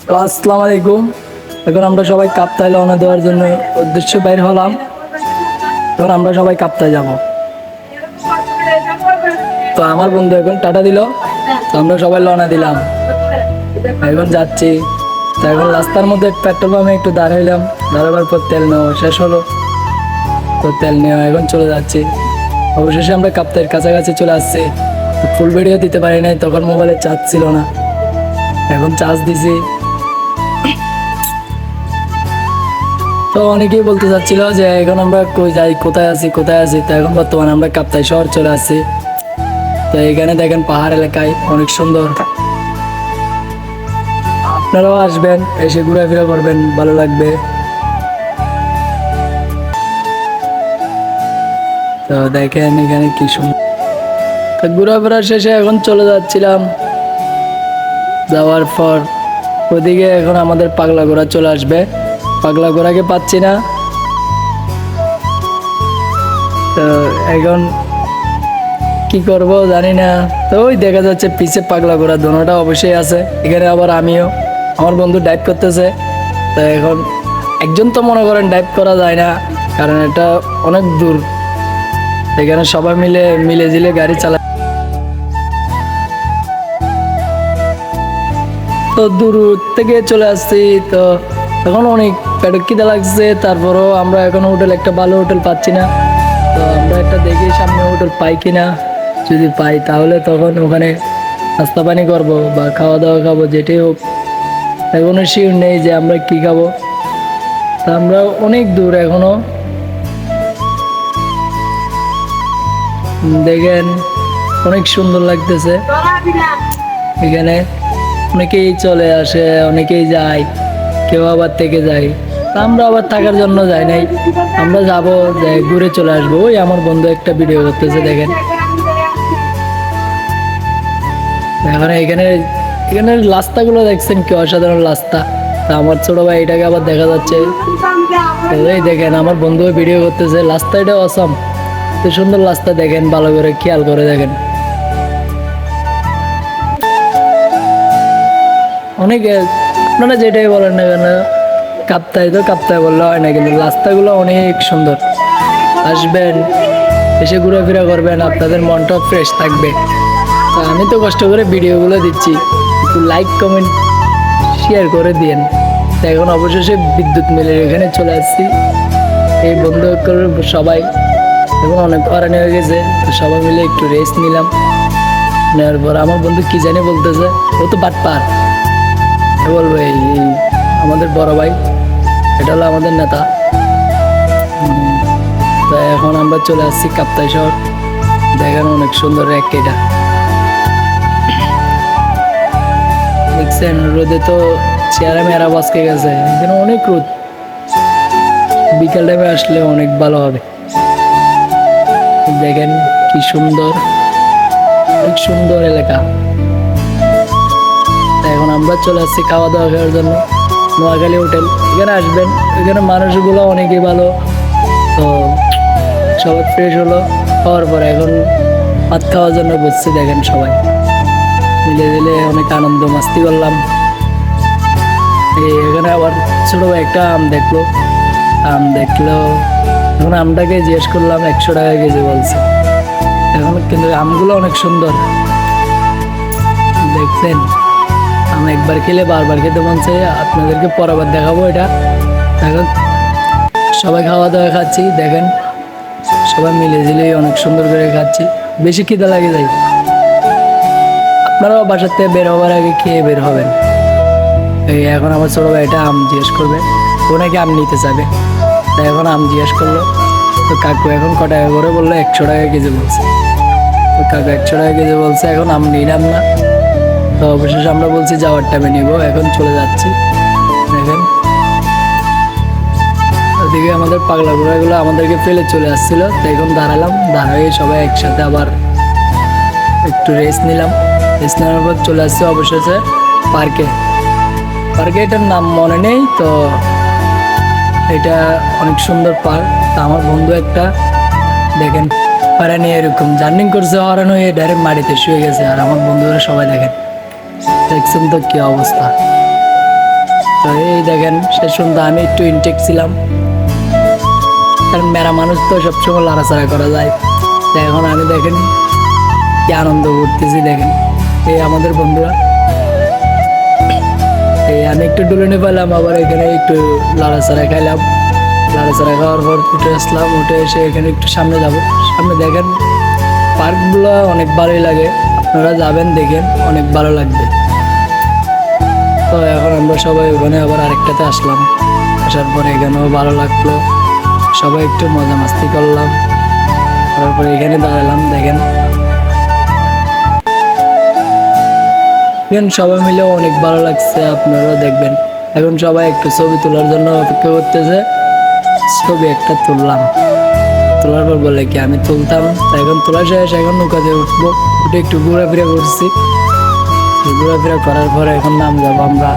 তো আসসালামু আলাইকুম। এখন আমরা সবাই কাপ্তাই রওনা দেওয়ার জন্য উদ্দেশ্য বের হলাম। এখন আমরা সবাই কাপ্তাই যাব। তো আমার বন্ধু এখন টাটা দিল, তো আমরা সবাই রওনা দিলাম। এখন যাচ্ছি। তো এখন রাস্তার মধ্যে পেট্রোল পাম্পে একটু দাঁড়াইলাম, দাঁড়াবার পর তেল নেওয়া শেষ হলো। তো তেল নেওয়া এখন চলে যাচ্ছি। অবশেষে আমরা কাপ্তাইয়ের কাছাকাছি চলে আসছি। ফুল ভিডিও দিতে পারি নাই, তখন মোবাইলে চার্জ ছিল না। এখন চার্জ দিছি। তো অনেকেই বলতে চাচ্ছিল যে এখন আমরা কই যাই, কোথায় আছি কোথায় আছি। তো এখন বর্তমানে আমরা কাপ্তাই শহর চলে আসছি। তো এখানে দেখেন পাহাড় এলাকায় অনেক সুন্দর। আপনারাও আসবেন, এসে ঘোরাফেরা করবেন, ভালো লাগবে। তো দেখেন এখানে কি সুন্দর। তো ঘোরাফেরা শেষে এখন চলে যাচ্ছিলাম। যাওয়ার পর ওদিকে এখন আমাদের পাগলা ঘোড়া চলে আসবে। পাগলা ঘোড়াকে পাচ্ছি না। তো এখন কি করব জানি না। তো ওই দেখা যাচ্ছে পিছে পাগলা ঘোড়া দোনোটা অবশ্যই আছে। এখানে আবার আমিও, আমার বন্ধু ডাইভ করতেছে। তো এখন একজন তো মনে করেন ডাইভ করা যায় না, কারণ এটা অনেক দূর। এখানে সবাই মিলে মিলে জিলে গাড়ি চালায়। তো দূর থেকে চলে আসছি। তো এখন অনেক পেটে খিদে লাগছে। তারপরও আমরা এখন হোটেল, একটা ভালো হোটেল পাচ্ছি না। তো আমরা একটা দেখি সামনে হোটেল পাই কিনা। যদি পাই তাহলে তখন ওখানে নাস্তা পানি করবো বা খাওয়া দাওয়া খাবো, যেটাই হোক। এখনো শিওর নেই যে আমরা কি খাবো। তা আমরা অনেক দূর এখনো। দেখেন অনেক সুন্দর লাগতেছে। এখানে অনেকেই চলে আসে, অনেকেই যায়, কেউ আবার থেকে যায়। তা আমরা আবার থাকার জন্য যাই নাই। আমরা যাবো, যাই ঘুরে চলে আসবো। ওই আমার বন্ধু একটা ভিডিও করতেছে, দেখেন। এখন এখানে এখানে রাস্তাগুলো দেখছেন কি অসাধারণ রাস্তা। তা আমার ছোট ভাই এটাকে আবার দেখা যাচ্ছে। এই দেখেন আমার বন্ধু ভিডিও করতেছে, রাস্তা এটা অসাম। তো সুন্দর রাস্তা, দেখেন ভালো করে খেয়াল করে দেখেন। অনেকে আপনারা যেটাই বলেন না কেন, কাপ্তাই তো কাপ্তাই বললে হয় না, কিন্তু রাস্তাগুলো অনেক সুন্দর। আসবেন, এসে ঘোরাফেরা করবেন, আপনাদের মনটা ফ্রেশ থাকবে। তো আমি তো কষ্ট করে ভিডিওগুলো দিচ্ছি, একটু লাইক কমেন্ট শেয়ার করে দিয়েন। তো এখন অবশেষে বিদ্যুৎ মিলের এখানে চলে আসছি। এই বন্ধু সবাই এখন অনেক হয়রানি হয়ে গেছে। তো সবাই মিলে একটু রেস্ট নিলাম। নেওয়ার পর আমার বন্ধু কি জানি বলতেছে, ও তো বাটপার বলবো। এই আমাদের বড় ভাই, এটা হলো আমাদের নেতা। তো এখন আমরা চলে আসছি কাপ্তাই শহর। দেখেন অনেক সুন্দর এটা। দেখছেন রোদে তো চেহারা মেরা বাসকে গেছে। এখানে অনেক রোদ, বিকাল টাইমে আসলে অনেক ভালো হবে। দেখেন কি সুন্দর, অনেক সুন্দর এলাকা। এখন আমরা চলে আসছি খাওয়া দাওয়া খাওয়ার জন্য নোয়াখালী হোটেল। এখানে আসবেন, এখানে মানুষগুলো অনেকই ভালো। তো সবাই ফ্রেশ হলো, খাওয়ার পরে এখন ভাত খাওয়ার জন্য বসছি। দেখেন সবাই মিলে দিলে অনেক আনন্দ মাস্তি করলাম। এখানে আবার ছোট ভাই একটা আম দেখলো। এখন আমটাকে জিজ্ঞেস করলাম, 100 টাকা কেজি বলছে। এখন কিন্তু আমগুলো অনেক সুন্দর, দেখছেন। আম একবার খেলে বারবার খেতে মন চাই। আপনাদেরকে পরবার দেখাবো এটা। এখন সবাই খাওয়া দাওয়া খাচ্ছি, দেখেন সবাই মিলে ঝিলে অনেক সুন্দর করে খাচ্ছি। বেশি খিদে লাগে যাই। আপনারাও বাসার থেকে বের হওয়ার আগে খেয়ে বের হবেন। এই এখন আমার ছোট ভাই এটা আম জিজ্ঞেস করবে, ওনাকে আম নিতে চাবে। তাই এখন আম জিজ্ঞেস করলো। তো কাকু এখন ক টাকা করে বললো, 100 টাকা কেজি বলছে। তো কাকু 100 টাকা কেজি বলছে, এখন আম নিলাম না। তো অবশেষে আমরা বলছি যাওয়ার টাইমে নিব। এখন চলে যাচ্ছি। দেখেন ওদিকে আমাদের পাগলা ঘোড়াগুলো আমাদেরকে ফেলে চলে আসছিল। তো এখন দাঁড়ালাম, দাঁড়াই সবাই একসাথে আবার একটু রেস্ট নিলাম। রেস্ট নেওয়ার পর চলে আসছে অবশেষে পার্কে। এটার নাম মনে নেই। তো এটা অনেক সুন্দর পার্ক। তা আমার বন্ধু একটা দেখেন হয়রানি এরকম জার্নিং করছে, হয়রান হয়ে ডাইরেক্ট মাটিতে শুয়ে গেছে। আর আমার বন্ধুরা সবাই দেখেন, দেখছেন তো কি অবস্থা। তো এই দেখেন সে সুন্দর, আমি একটু ইনটেক ছিলাম, কারণ মেরা মানুষ তো সবসময় লড়াচড়া করা যায়। তো এখন আমি দেখেন কি আনন্দ করতেছি, দেখেন এই আমাদের বন্ধুরা, এই আমি একটু ডুলুনি পেলাম, আবার এখানে একটু লড়াচড়া খাইলাম, লড়াচড়া খাওয়ার পর উঠে আসলাম, উঠে এসে এখানে একটু সামনে যাব। সামনে দেখেন পার্কগুলো অনেক ভালোই লাগে, আপনারা যাবেন দেখেন অনেক ভালো লাগবে। তো এখন আমরা সবাই ওখানে আবার আরেকটাতে আসলাম, আসার পরে এখানেও ভালো লাগলো, সবাই একটু মজা মাস্তি করলাম, তারপরে এখানে দাঁড়ালাম। দেখেন সবাই মিলে অনেক ভালো লাগছে, আপনারাও দেখবেন। এখন সবাই একটু ছবি তোলার জন্য অপেক্ষা করতেছে, ছবি একটা তুললাম, তোলার পর বলে কি আমি তুলতাম, তাই এখন তোলা শেষ, এখন নৌকাতে উঠবো, উঠে একটু ঘোরাফেরা করছি, ঘোরাফেরা করার পরে এখন নাম যাবো আমরা